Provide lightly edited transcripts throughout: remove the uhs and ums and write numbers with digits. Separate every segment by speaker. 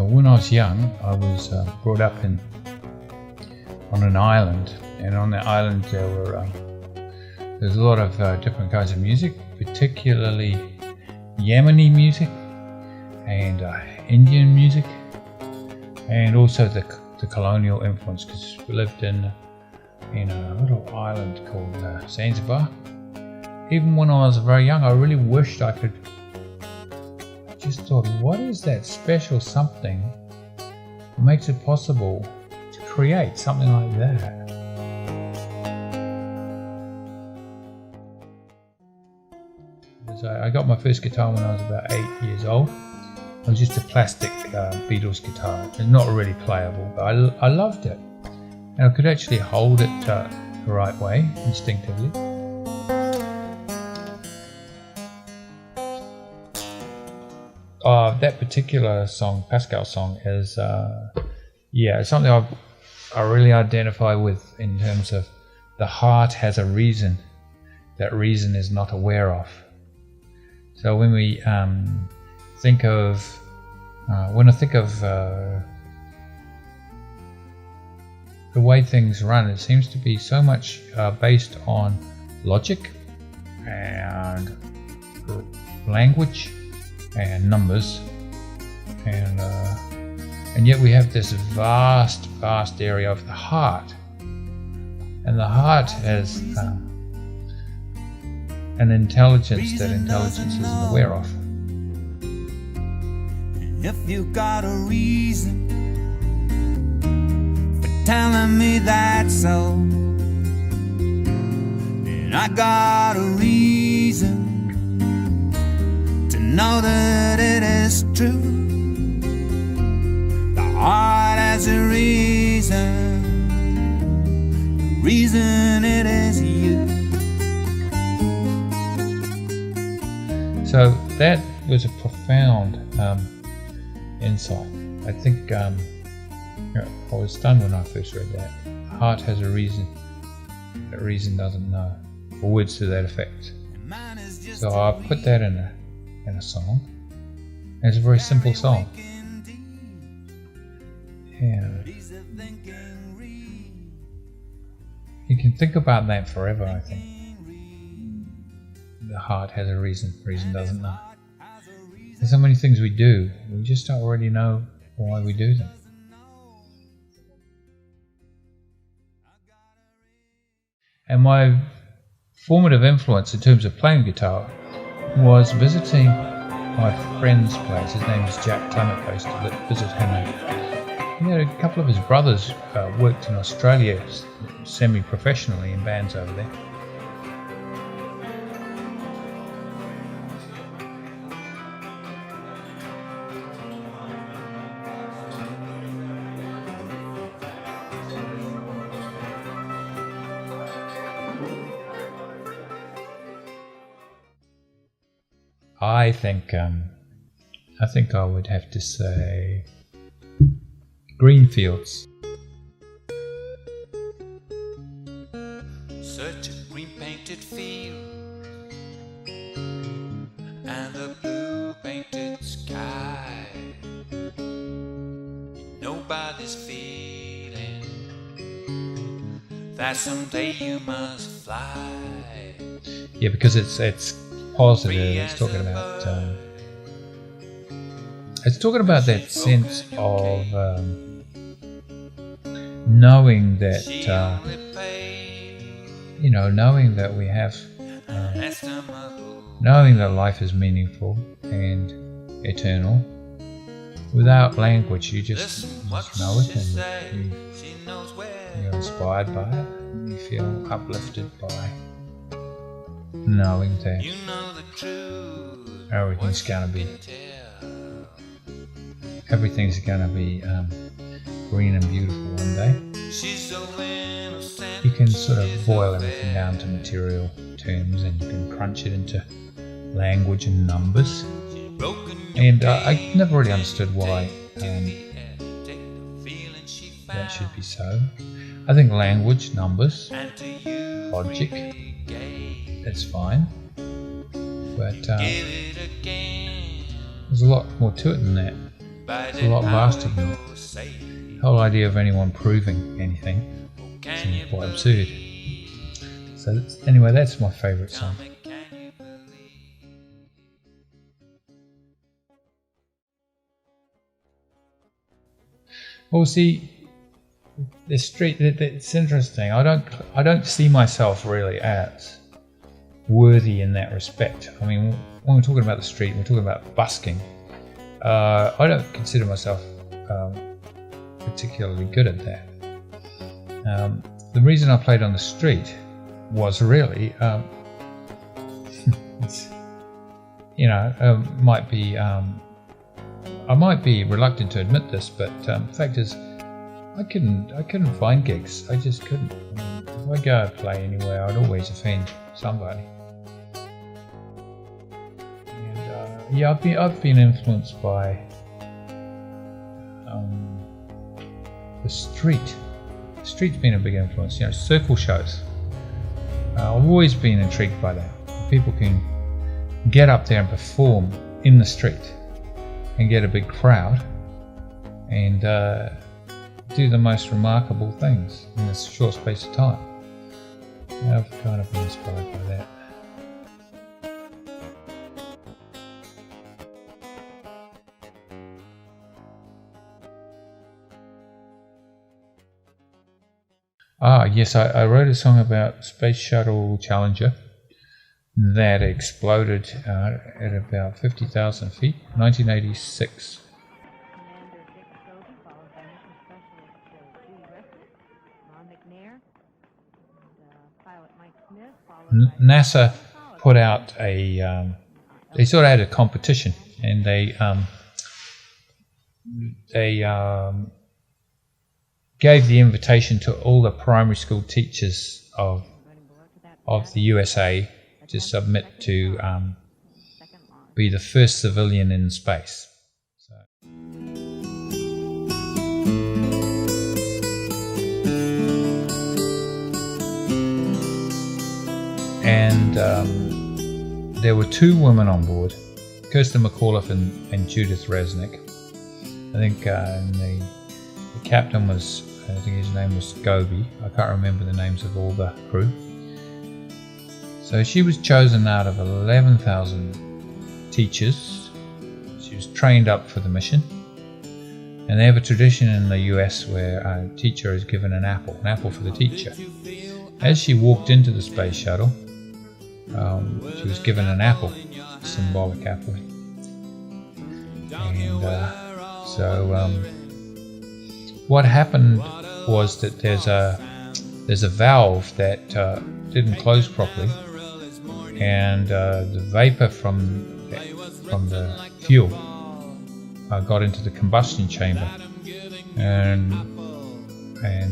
Speaker 1: when I was young, I was brought up on an island, and on that island there's a lot of different kinds of music, particularly Yemeni music and Indian music, and also the colonial influence, because we lived in a little island called Zanzibar. Even when I was very young, I really wished I could. I just thought, what is that special something that makes it possible to create something like that? I got my first guitar when I was about 8 years old. It was just a plastic Beatles guitar. It's not really playable, but I loved it. And I could actually hold it the right way, instinctively. That particular song, Pascal's song, is something I really identify with, in terms of the heart has a reason that reason is not aware of. So when we think of the way things run, it seems to be so much based on logic and language and numbers, and yet we have this vast area of the heart, and the heart has an intelligence that intelligence isn't aware of.
Speaker 2: If you got a reason for telling me that so, then I got a reason to know that it is true. The heart has a reason, the reason it is you.
Speaker 1: So that was a profound insight. I think I was stunned when I first read that. The heart has a reason that reason doesn't know, or words to that effect. So I put that in a song. And it's a very simple song. And you can think about that forever, I think. The heart has a reason doesn't know. There's so many things we do, we just don't already know why we do them. And my formative influence in terms of playing guitar was visiting my friend's place. His name is Jack Clement. I used to visit him. He had a couple of his brothers worked in Australia semi-professionally in bands over there. I think I would have to say Greenfields.
Speaker 2: Such a green painted field and the blue painted sky. Nobody's feeling that someday you must fly.
Speaker 1: Yeah, because it's positive. It's talking about that sense of knowing that knowing that we have knowing that life is meaningful and eternal. Without language, you just know it, and you're inspired by it. You feel uplifted by knowing that everything's gonna be green and beautiful one day. You can sort of boil everything down to material terms, and you can crunch it into language and numbers. And I never really understood why that should be so. I think language, numbers, logic, that's fine. But there's a lot more to it than that. It's a lot vaster than that. The whole idea of anyone proving anything seems quite absurd. So anyway, that's my favourite song. Well, see, the street, it's interesting. I don't see myself really as worthy in that respect. I mean, when we're talking about the street, we're talking about busking. I don't consider myself particularly good at that. The reason I played on the street was really, might be. I might be reluctant to admit this, but the fact is, I couldn't find gigs. I just couldn't. If I go play anywhere, I'd always offend somebody. And I've been influenced by the street. The street's been a big influence. Circle shows. I've always been intrigued by that. People can get up there and perform in the street and get a big crowd and do the most remarkable things in this short space of time. I've kind of been inspired by that. Yes, I wrote a song about Space Shuttle Challenger that exploded at about 50,000 feet, 1986. NASA put out they sort of had a competition, and they gave the invitation to all the primary school teachers of the USA to submit to be the first civilian in space. And there were two women on board, Kirsten McAuliffe and Judith Resnick. I think the captain was, I think his name was Gobi. I can't remember the names of all the crew. So she was chosen out of 11,000 teachers. She was trained up for the mission. And they have a tradition in the US where a teacher is given an apple for the teacher. As she walked into the space shuttle, she was given an apple, a symbolic apple. And what happened was that there's a valve that didn't close properly, and the vapor from the fuel got into the combustion chamber, and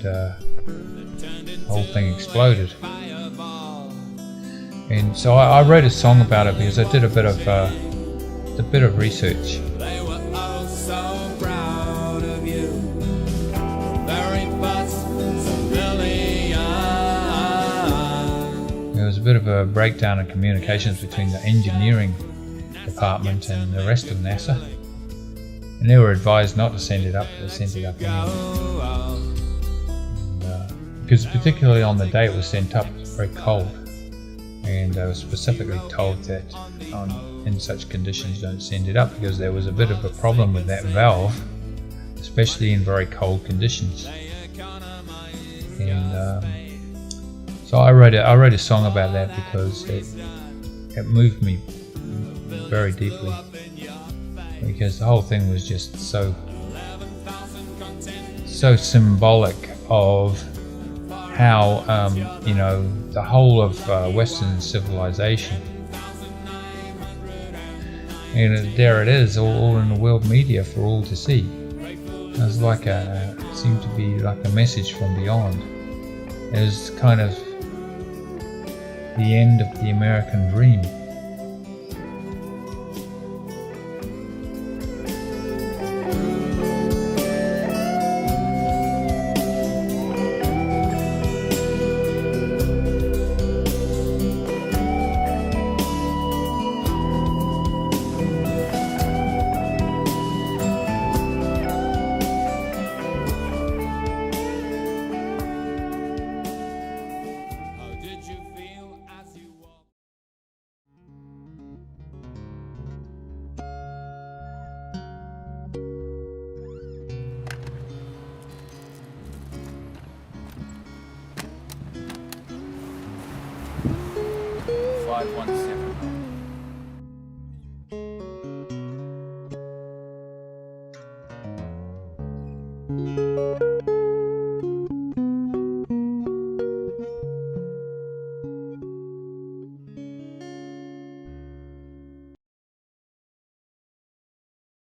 Speaker 1: the whole thing exploded. And so I wrote a song about it because I did a bit of research. There was a bit of a breakdown in communications between the engineering department and the rest of NASA, and they were advised not to send it up. They sent it up anyway, because particularly on the day it was sent up, it was very cold. And I was specifically told that in such conditions don't send it up, because there was a bit of a problem with that valve, especially in very cold conditions. And so I wrote a song about that because it moved me very deeply, because the whole thing was just so symbolic of how the whole of Western civilization, and there it is, all in the world media for all to see. It was it seemed to be like a message from beyond. It was kind of the end of the American dream. 517.